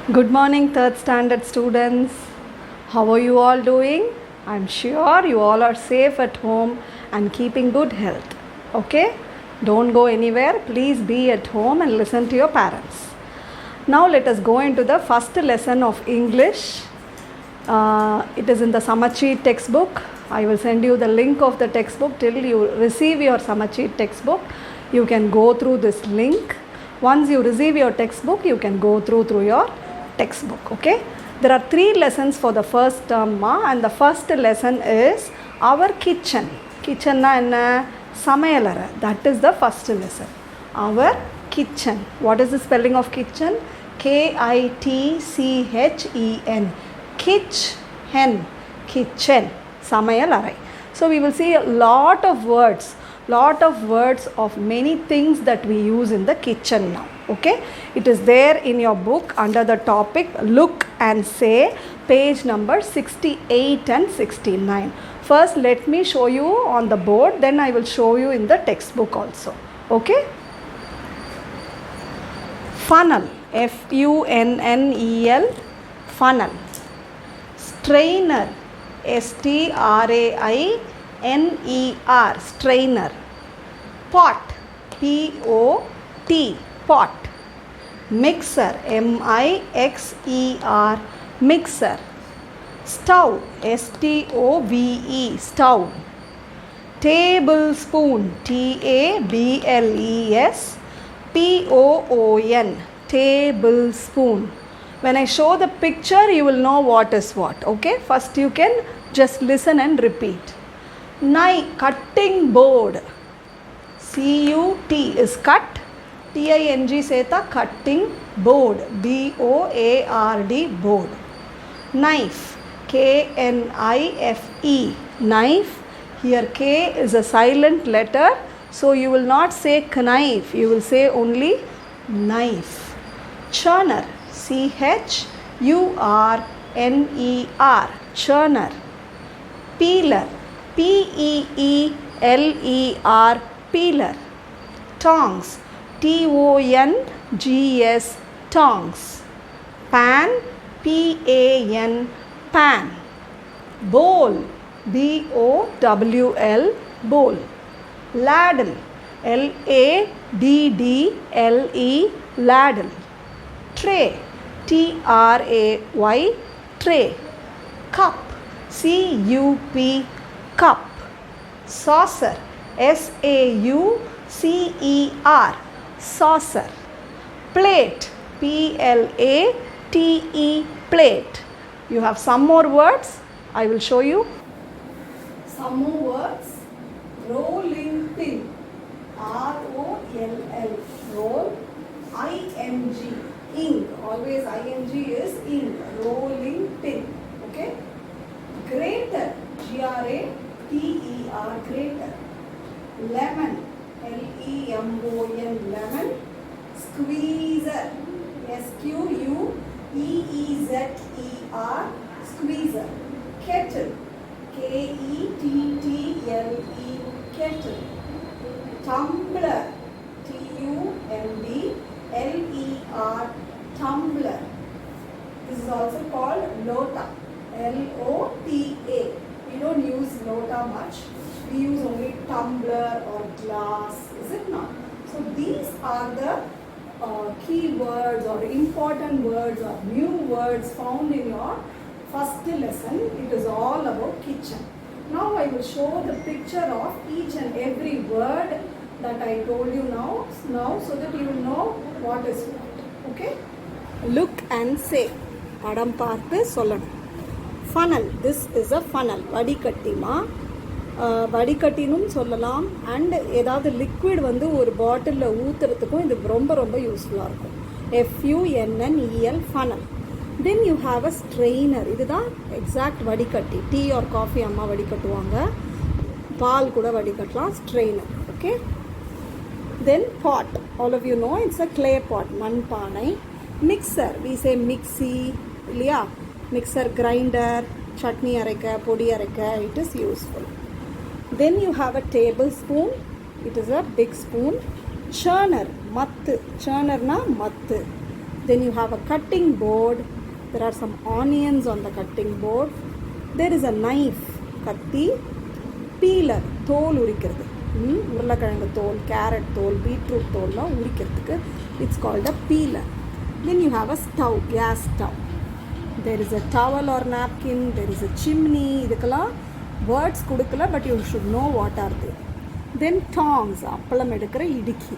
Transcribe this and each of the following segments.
Good morning, third standard students. How are you all doing? I'm sure you all are safe at home and keeping good health. Okay? Don't go anywhere. Please be at home and listen to your parents. Now let us go into the first lesson of English. It is in the Samachit textbook. I will send you the link of the textbook till you receive your Samachit textbook. You can go through this link. Once you receive your textbook, you can go through your textbook. Okay, there are 3 lessons for the first term, and the first lesson is our kitchen. Kitchen na enna? Samayalara. That is the first lesson. Our kitchen. What is the spelling of kitchen? Kitchen. Kitchen. Kitchen. Samayalarai. So we will see a lot of words of many things that we use in the kitchen now. Okay, it is there in your book under the topic Look and Say, page number 68 and 69. First let me show you on the board, then I will show you in the textbook also. Okay, funnel, Funnel. Funnel. Strainer, Strainer. Strainer. Pot, Pot. Pot. Mixer, Mixer. Mixer. Stove, Stove. Stove. Tablespoon, Tablespoon. Tablespoon. When I show the picture, you will know what is what. Okay, first you can just listen and repeat. Knife, cutting board. CUT is cut. TING seta cutting board. BOARD board. Knife, KNIFE. Knife. Here K is a silent letter, so you will not say knife, you will say only knife. Churner, CHURNER. Churner. Peeler, PEELER. Peeler. Tongs, TONGS. Tongs. Pan, PAN. Pan. Bowl, BOWL. Bowl. Ladle, LADDLE. Ladle. Tray, TRAY. Tray. Cup, CUP. Cup. Saucer, SAUCER. Saucer. Plate, PLATE. Plate. You have some more words. I will show you some more words. Rolling pin, ROLL. Roll. ING, ing. Always ING is ing. Rolling pin. Okay. Grater, GRATER. Grater. Lemon, LEMON. Lemon. Squeezer, SQUEEZER. Squeezer. Kettle, KETTLE. Kettle. Tumbler, TUMBLER. Tumbler. This is also called lota, LOTA. We don't use lota much. We use only tumbler or glass, is it not? So these are the key words or important words or new words found in your first lesson. It is all about kitchen. Now I will show the picture of each and every word that I told you now so that you will know what is what. Okay? Look and say. படம் பார்த்து சொல்லணும். Funnel, this is a funnel. வடிகட்டிமா, வடிகட்டினும் சொல்லலாம். And ஏதாவது liquid வந்து ஒரு பாட்டிலில் ஊற்றுறதுக்கும் இது ரொம்ப ரொம்ப யூஸ்ஃபுல்லாக இருக்கும். FUNNEL. funnel. Then you have a strainer. இதுதான் எக்ஸாக்ட் வடிகட்டி. டீ ஆர் காஃபி அம்மா வடிகட்டுவாங்க, பால் கூட வடிகட்டலாம். strainer. Okay. Then pot, all of you know it's a clay pot, மண் பானை. Mixer, we say mixie இல்லையா. மிக்சர், கிரைண்டர், சட்னி அரைக்க, பொடி அரைக்க, it is useful. Then you have a tablespoon, it is a big spoon. Churner, மத்து. Churnerனா மத்து. Then you have a cutting board. There are some onions on the cutting board. There is a knife, கத்தி, peeler, தோல் உரிக்கிறது, உருளைக்கிழங்கு தோல், carrot தோல், beetroot தோல்லாம் உரிக்கிறதுக்கு it's called a peeler. Then you have a stove, gas stove. There is a towel or napkin, there is a chimney. இதுக்கெல்லாம் words கொடுக்கல, but you should know what are they. Then tongs, அப்பளம் எடுக்கிற இடுக்கி.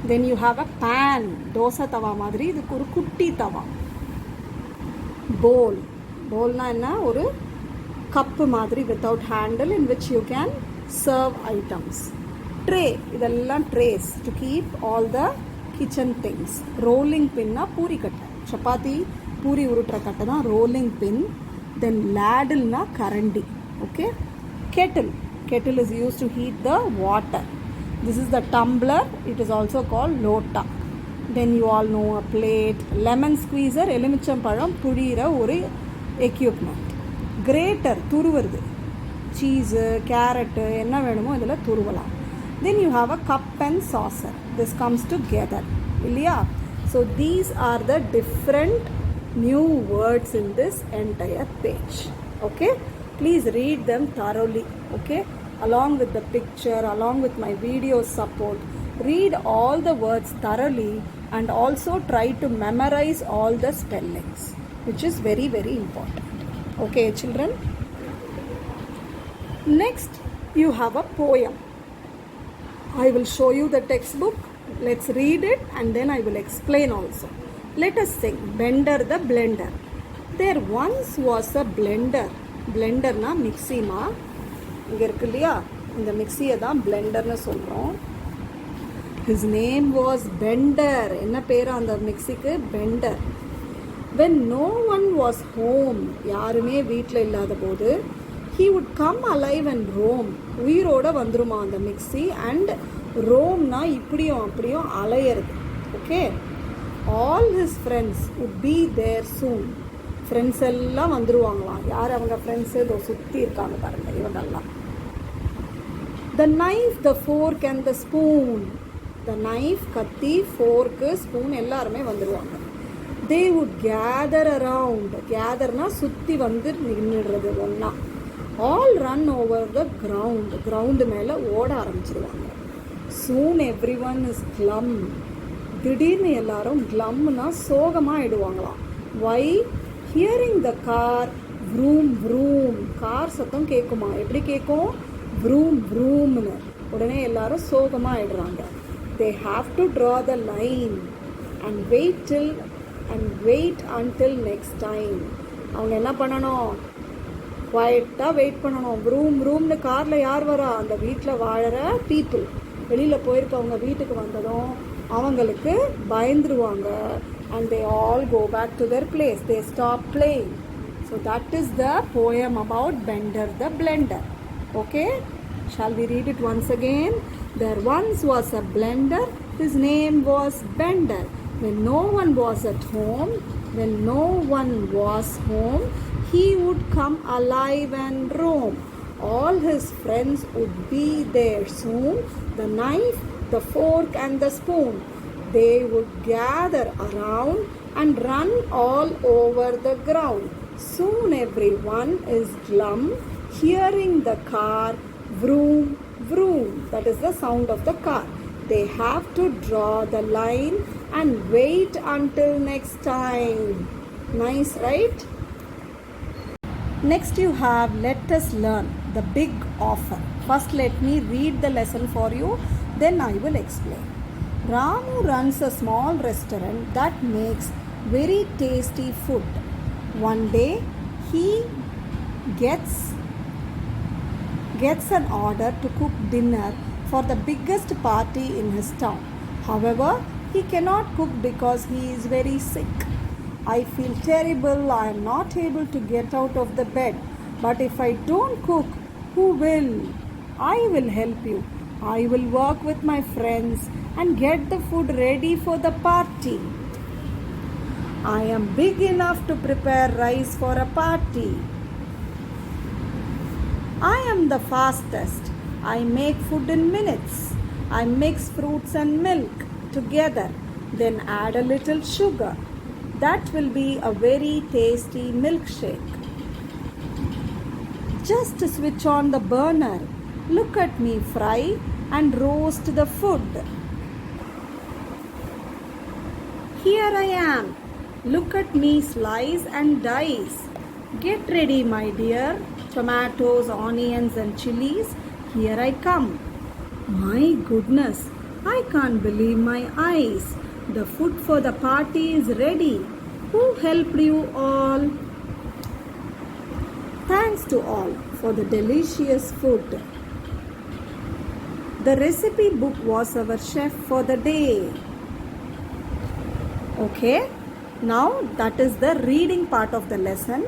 Then you have a pan, dosa தவா மாதிரி, இதுக்கு ஒரு குட்டி தவா. Bowl, bowlனா என்ன, ஒரு கப்பு மாதிரி without handle in which you can serve items. Tray, இதெல்லாம் trays to keep all the kitchen things. Rolling pinனா puri கட்டை, சப்பாத்தி பூரி உருட்டுற கட்டை தான் rolling pin. Then ladleனா கரண்டி. Okay. Kettle is used to heat the water. This is the tumbler. It is also called lota. Then you all know a plate. Lemon squeezer, எலுமிச்சம்பழம் புழியிற ஒரு equipment. Grater, துருவுறது, cheese, carrot, என்ன வேணுமோ இதில் துருவலாம். Then you have a cup and saucer. This comes together. இல்லையா? So these are the different new words in this entire page. Okay? Please read them thoroughly. Okay? Along with the picture, along with my video support, read all the words thoroughly and also try to memorize all the spellings, which is very, very important. Okay, children? Next, you have a poem. I will show you the textbook. Let's read it and then I will explain also. Let us sing Bender the Blender. There once was a blender. Blender na mixie ma. இங்கே இருக்கு இல்லையா, இந்த மிக்சியை தான் பிளெண்டர்னு சொல்கிறோம். His name was Bender. என்ன பேர் அந்த மிக்சிக்கு? Bender. When no one was home, யாருமே வீட்டில் இல்லாத போது, he would come alive and roam. உயிரோட வந்துருமா அந்த மிக்சி. அண்ட் ரோம்னா இப்படியும் அப்படியும் அலையிறது. Okay. All his friends would be there soon. Friends எல்லாம் வந்துருவாங்களாம். யார் அவங்க ஃப்ரெண்ட்ஸு? இதோ சுற்றி இருக்காங்க பாருங்கள் இவங்கெல்லாம். The knife, the fork and the spoon. The knife, கத்தி, fork, spoon எல்லாருமே வந்துடுவாங்க. They would gather around. Gatherனா சுற்றி வந்து நின்றுடுறது ஒன்றா. All run over the ground. Ground மேலே ஓட ஆரம்பிச்சிடுவாங்க. Soon everyone is glum. திடீர்னு எல்லாரும் glumனா சோகமாக ஆயிடுவாங்களாம். Why? Hearing the car vroom vroom. Car சத்தம் கேட்குமா? எப்படி கேட்கும்? vroom vroomனு. உடனே எல்லாரும் சோகமாக ஆயிடுறாங்க. They have to draw the line and wait until next time. அவங்க என்ன பண்ணணும்? குவைட்டாக வெயிட் பண்ணணும். vroom vroomனு காரில் யார் வரா? அந்த வீட்டில் வாழற பீப்புள். வெளியில் போயிருக்கவங்க வீட்டுக்கு வந்ததும் அவங்களுக்கு பயந்துருவாங்க. And they all go back to their place. They stop playing. So that is the poem about Bender the Blender. Okay? Shall we read it once again? There once was a blender. His name was Bender. When no one was at home, he would come alive and roam. All his friends would be there soon. The knife, the fork and the spoon. They would gather around and run all over the ground. Soon everyone is glum, hearing the car vroom vroom. That is the sound of the car. They have to draw the line and wait until next time. Nice, right? Next you have let us learn the big offer. First let me read the lesson for you, then I will explain. Ramu runs a small restaurant that makes very tasty food. One day he gets an order to cook dinner for the biggest party in his town. However, he cannot cook because he is very sick. I feel terrible. I am not able to get out of the bed. But if I don't cook, who will? I will help you. I will work with my friends and get the food ready for the party. I am big enough to prepare rice for a party. I am the fastest. I make food in minutes. I mix fruits and milk together. Then add a little sugar. That will be a very tasty milkshake. Just switch on the burner. Look at me fry and roast the food. Here I am. Look at me slice and dice. Get ready, my dear. Tomatoes, onions and chilies. Here I come. My goodness, I can't believe my eyes. The food for the party is ready. Who helped you all? Thanks to all for the delicious food. The recipe book was our chef for the day. Okay, now that is the reading part of the lesson.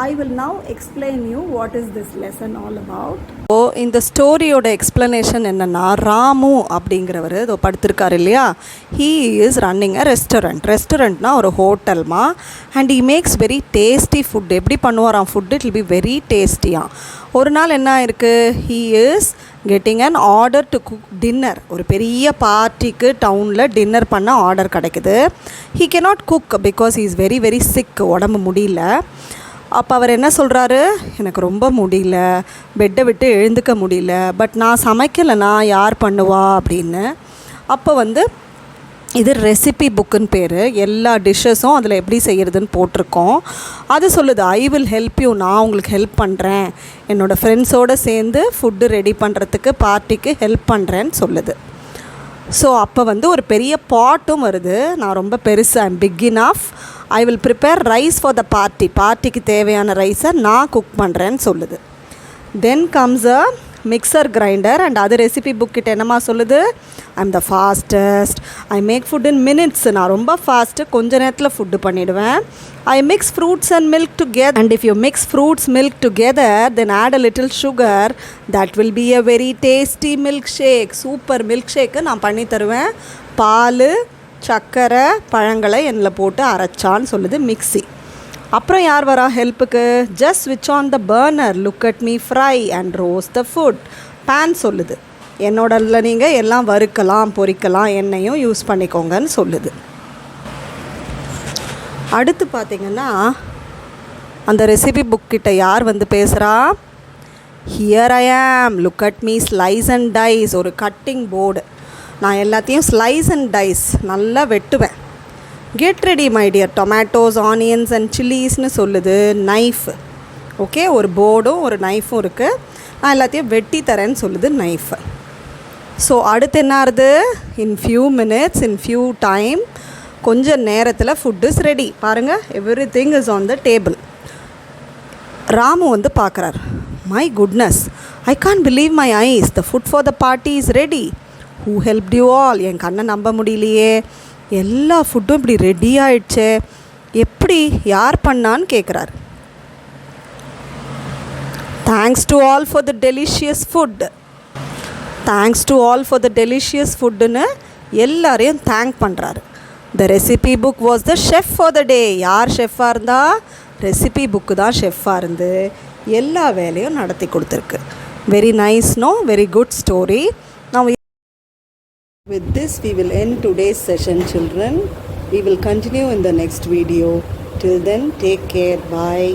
I will now explain you what is this lesson all about. So இந்த ஸ்டோரியோட explanation என்னென்னா, ராமு அப்படிங்கிறவர் இதோ படுத்திருக்காரு இல்லையா, he is running a ரெஸ்டாரண்ட்னா ஒரு ஹோட்டல்மா. And he makes very tasty food. எப்படி பண்ணுவாராம் food? It will be very டேஸ்டியாக. ஒரு நாள் என்ன இருக்குது, he is getting an order to cook dinner. ஒரு பெரிய பார்ட்டிக்கு டவுனில் டின்னர் பண்ண ஆர்டர் கிடைக்குது. He cannot cook because he is very very sick, உடம்பு முடியல. அப்போ அவர் என்ன சொல்கிறாரு, எனக்கு ரொம்ப முடியல, பெட்டை விட்டு எழுந்துக்க முடியல, பட் நான் சமைக்கலைன்னா யார் பண்ணுவா அப்படின்னு. அப்போ இது ரெசிபி புக்குன்னு பேர். எல்லா டிஷ்ஷஸும் அதில் எப்படி செய்கிறதுன்னு போட்டிருக்கோம். அது சொல்லுது, ஐ வில் ஹெல்ப் யூ, நான் உங்களுக்கு ஹெல்ப் பண்ணுறேன், என்னோடய ஃப்ரெண்ட்ஸோடு சேர்ந்து ஃபுட்டு ரெடி பண்ணுறதுக்கு பார்ட்டிக்கு ஹெல்ப் பண்ணுறேன்னு சொல்லுது. ஸோ அப்போ ஒரு பெரிய பாட்டும் வருது. நான் ரொம்ப பெருசு, I'm big enough, I will prepare rice for the பார்ட்டிக்கு தேவையான ரைஸை நான் குக் பண்ணுறேன்னு சொல்லுது. Then comes a mixer grinder. And அது ரெசிபி புக் கிட்ட என்னமா சொல்லுது, I am the fastest, I make food in minutes, நான் ரொம்ப ஃபாஸ்ட்டு, கொஞ்ச நேரத்தில் ஃபுட்டு பண்ணிவிடுவேன். I mix fruits and milk together. And if you mix fruits milk together then add a little sugar, that will be a very tasty milk shake. Super milk shake நான் பண்ணி தருவேன். பால், சர்க்கரை, பழங்களை எண்ணெயில் போட்டு அரைச்சான்னு சொல்லுது மிக்ஸி. அப்புறம் யார் வரா ஹெல்ப்புக்கு? ஜஸ்ட் ஸ்விட்ச் on the burner, look at me fry and roast the food. Pan சொல்லுது, என்னோடல நீங்கள் எல்லாம் வறுக்கலாம், பொரிக்கலாம், எண்ணெயும் யூஸ் பண்ணிக்கோங்கன்னு சொல்லுது. அடுத்து பார்த்திங்கன்னா அந்த ரெசிபி புக்கிட்ட யார் பேசுகிறா, here I am, look at me slice and dice. ஒரு கட்டிங் போர்டு, நான் எல்லாத்தையும் ஸ்லைஸ் அண்ட் டைஸ் நல்லா வெட்டுவேன். Get ready my dear, tomatoes, onions and சில்லிஸ்னு சொல்லுது. நைஃப், ஓகே, ஒரு போர்டும் ஒரு நைஃபும் இருக்குது, நான் எல்லாத்தையும் வெட்டி தரேன்னு சொல்லுது நைஃபு. ஸோ அடுத்து என்ன ஆகுது, in few minutes, in few time, கொஞ்சம் நேரத்தில் ஃபுட் இஸ் ரெடி. பாருங்கள், everything is on the table. Ramu பார்க்குறார், my goodness, I can't believe my eyes, the food for the party is ready. Who helped you all? என் கண்ணை நம்ப முடியலையே, எல்லா ஃபுட்டும் இப்படி ரெடி ஆகிடுச்சே, எப்படி, யார் பண்ணான்னு கேட்குறாரு. Thanks to all for the delicious food. Thanks to all for the delicious ஃபுட்டுன்னு எல்லாரையும் தேங்க் பண்ணுறாரு. The recipe book was the chef for the day. யார் ஷெஃப்பாக இருந்தால்? ரெசிபி புக்கு தான் ஷெஃப்பாக இருந்து எல்லா வேலையும் நடத்தி கொடுத்துருக்கு. Very nice, no, very good story. Now with this we will end today's session, children. We will continue in the next video. Till then, take care. Bye.